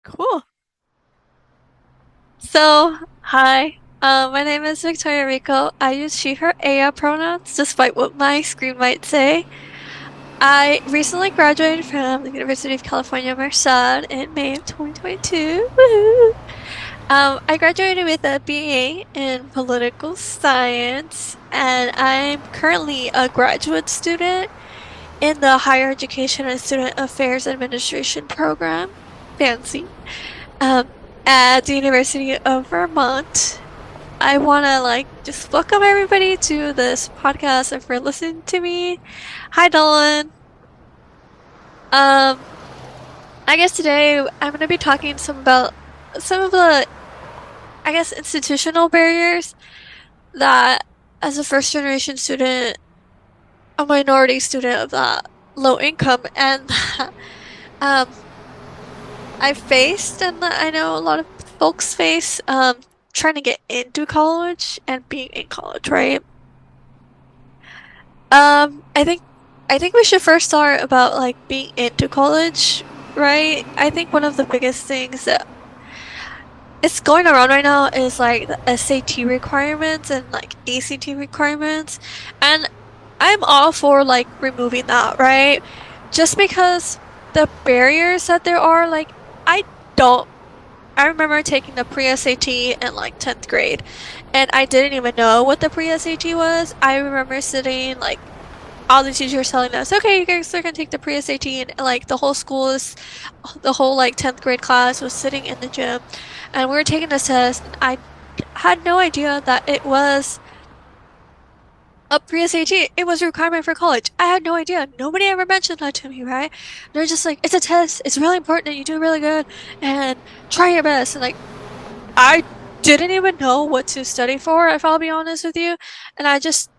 Cool. Hi. My name is Victoria Rico. I use she, her, aya pronouns, despite what my screen might say. I recently graduated from the University of California, Merced in May of 2022. Woohoo! I graduated with a BA in political science, and I'm currently a graduate student in the Higher Education and Student Affairs Administration program. Fancy. Um, at the University of Vermont. I want to just welcome everybody to this podcast and for listening to me. Hi, Dolan. Um, I guess today I'm going to be talking some about some of the, I guess, institutional barriers that, as a first generation student, a minority student of that low income, and um, I faced, and I know a lot of folks face, trying to get into college and being in college, right? I think we should first start about being into college, right? I think one of the biggest things that is going around right now is the SAT requirements and ACT requirements, and I'm all for removing that, right? Just because the barriers that there are, I don't. I remember taking the pre-SAT in 10th grade, and I didn't even know what the pre-SAT was. I remember sitting all the teachers telling us, okay, you guys are gonna take the pre-SAT, and the whole 10th grade class was sitting in the gym, and we were taking this test, and I had no idea that it was a pre-SAT. It was a requirement for college. I had no idea. Nobody ever mentioned that to me, right? They're just like, it's a test. It's really important. You do really good, and try your best. And I didn't even know what to study for, if I'll be honest with you, and I just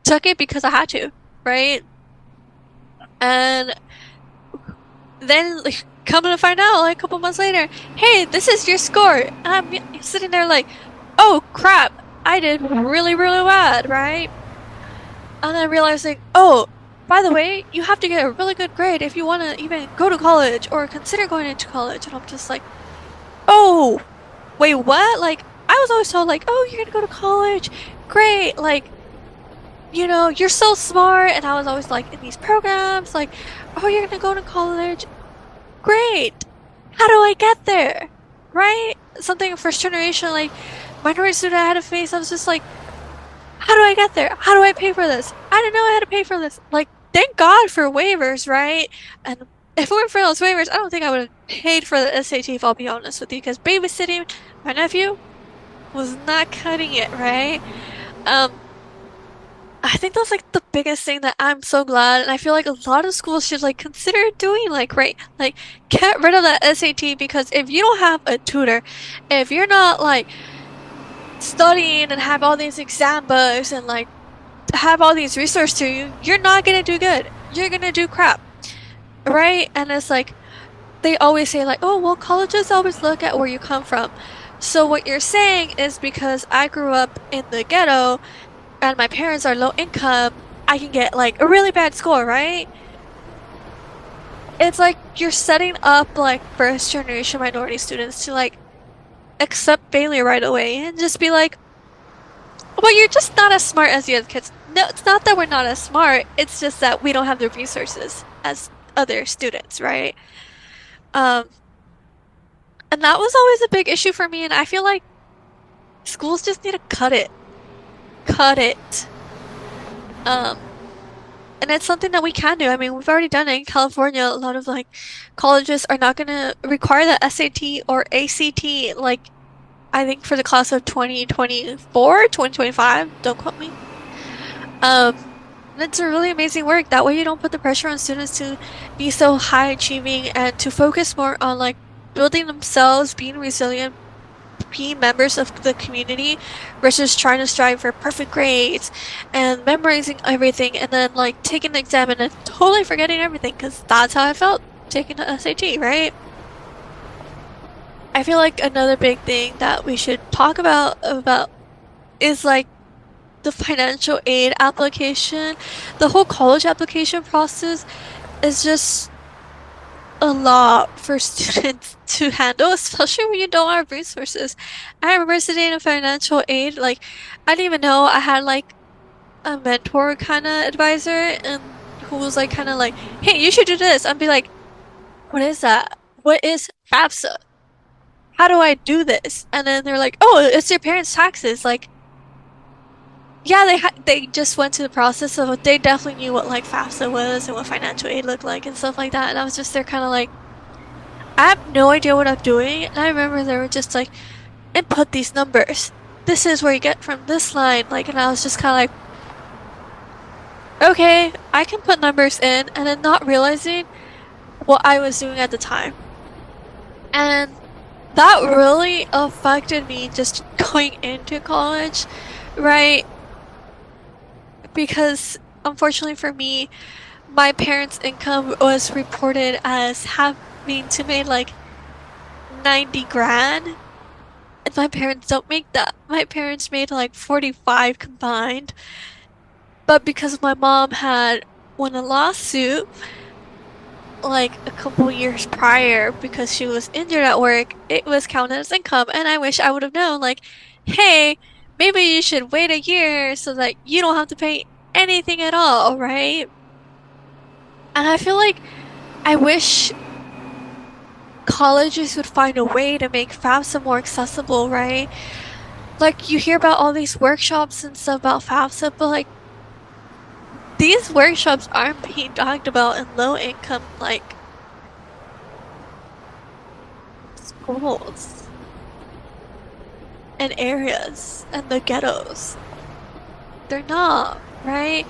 took it because I had to, right? And then coming to find out a couple months later, hey, this is your score. And I'm sitting there oh crap, I did really, really bad, right? And then realizing, oh, by the way, you have to get a really good grade if you want to even go to college or consider going into college. And I'm just like, oh, wait, what? I was always told oh, you're gonna go to college, great, you're so smart. And I was always in these programs, oh, you're gonna go to college, great. How do I get there? Right? Something first generation, minority student I had to face. I was just how do I get there? How do I pay for this? I didn't know I had to pay for this. Thank God for waivers, right? And if it weren't for those waivers, I don't think I would have paid for the SAT, if I'll be honest with you, because babysitting my nephew was not cutting it, right? Um, I think that's the biggest thing that I'm so glad, and I feel a lot of schools should consider doing right, get rid of that SAT, because if you don't have a tutor, if you're not studying and have all these exam books and have all these resources to you, you're not gonna do good. You're gonna do crap, right? And it's they always say oh well, colleges always look at where you come from. So what you're saying is because I grew up in the ghetto and my parents are low income, I can get a really bad score, right? It's you're setting up first generation minority students to accept failure right away and just be well, you're just not as smart as the other kids. No, it's not that we're not as smart, it's just that we don't have the resources as other students, right? Um, and that was always a big issue for me, and I feel schools just need to cut it. Cut it. Um, and it's something that we can do. I mean, we've already done it in California. A lot of colleges are not gonna require the SAT or ACT, I think for the class of 2024, 2025. Don't quote me. Um, it's a really amazing work. That way you don't put the pressure on students to be so high achieving and to focus more on building themselves, being resilient, being members of the community versus trying to strive for perfect grades and memorizing everything and then taking the exam and then totally forgetting everything, because that's how I felt taking the SAT, right? I feel another big thing that we should talk about is the financial aid application. The whole college application process is just a lot for students to handle, especially when you don't have resources. I remember sitting in financial aid, like I didn't even know I had like a mentor kind of advisor and who was like kind of like, "Hey, you should do this." I'd be like, "What is that? What is FAFSA? How do I do this?" And then they're like, "Oh, it's your parents' taxes." Like, yeah, they just went through the process of they definitely knew what like FAFSA was and what financial aid looked like and stuff like that. And I was just there kind of like, I have no idea what I'm doing. And I remember they were just like, input these numbers. This is where you get from this line. Like, and I was just kind of like, okay, I can put numbers in, and then not realizing what I was doing at the time. And that really affected me just going into college, right? Because unfortunately for me, my parents' income was reported as having to make like 90 grand. And my parents don't make that. My parents made like 45 combined. But because my mom had won a lawsuit like a couple years prior because she was injured at work, it was counted as income. And I wish I would have known, like, hey, maybe you should wait a year so that you don't have to pay anything at all, right? And I feel like I wish colleges would find a way to make FAFSA more accessible, right? Like, you hear about all these workshops and stuff about FAFSA, but like, these workshops aren't being talked about in low income, like, schools and areas and the ghettos. They're not, right?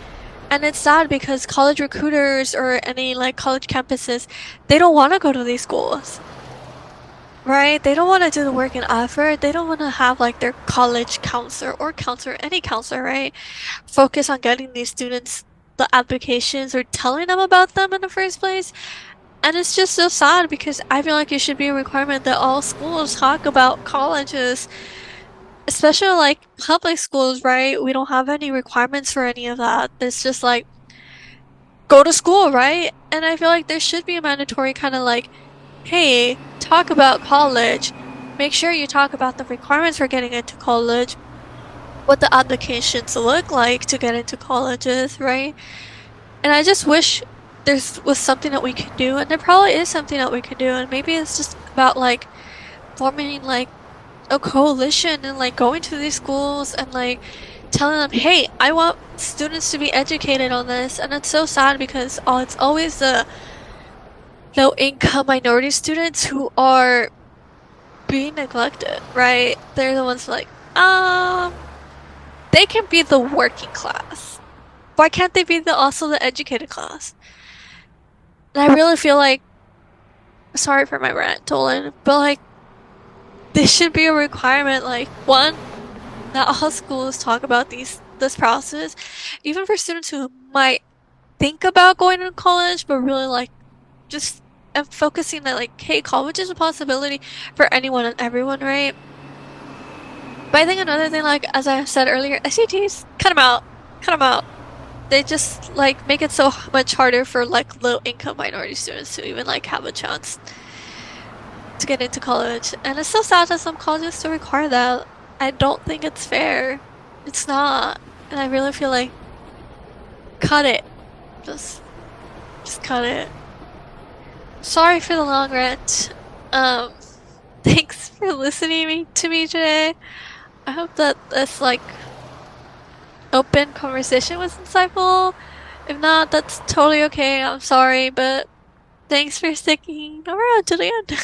And it's sad because college recruiters or any like college campuses, they don't want to go to these schools, right? They don't want to do the work and effort. They don't want to have like their college counselor or counselor, any counselor, right? Focus on getting these students the applications or telling them about them in the first place. And it's just so sad because I feel like it should be a requirement that all schools talk about colleges, especially like public schools, right? We don't have any requirements for any of that. It's just like go to school, right? And I feel like there should be a mandatory kind of like, hey, talk about college. Make sure you talk about the requirements for getting into college, what the applications look like to get into colleges, right? And I just wish there was something that we could do, and there probably is something that we could do, and maybe it's just about like forming like a coalition and like going to these schools and like telling them, hey, I want students to be educated on this. And it's so sad because it's always the low income minority students who are being neglected, right? They're the ones like, they can be the working class. Why can't they be also the educated class? And I really feel like, sorry for my rant, Dolan, but like this should be a requirement. Like, one, that all schools talk about this process, even for students who might think about going to college, but really like just focusing that like, hey, college is a possibility for anyone and everyone, right? But I think another thing, like as I said earlier, SATs, cut them out, cut them out. They just like make it so much harder for like low income minority students to even like have a chance to get into college. And it's so sad that some colleges still require that. I don't think it's fair. It's not. And I really feel like cut it. Just just cut it. Sorry for the long rant. Um thanks for listening to me today. I hope that this like open conversation was insightful. If not, that's totally okay. I'm sorry, but thanks for sticking around to the end.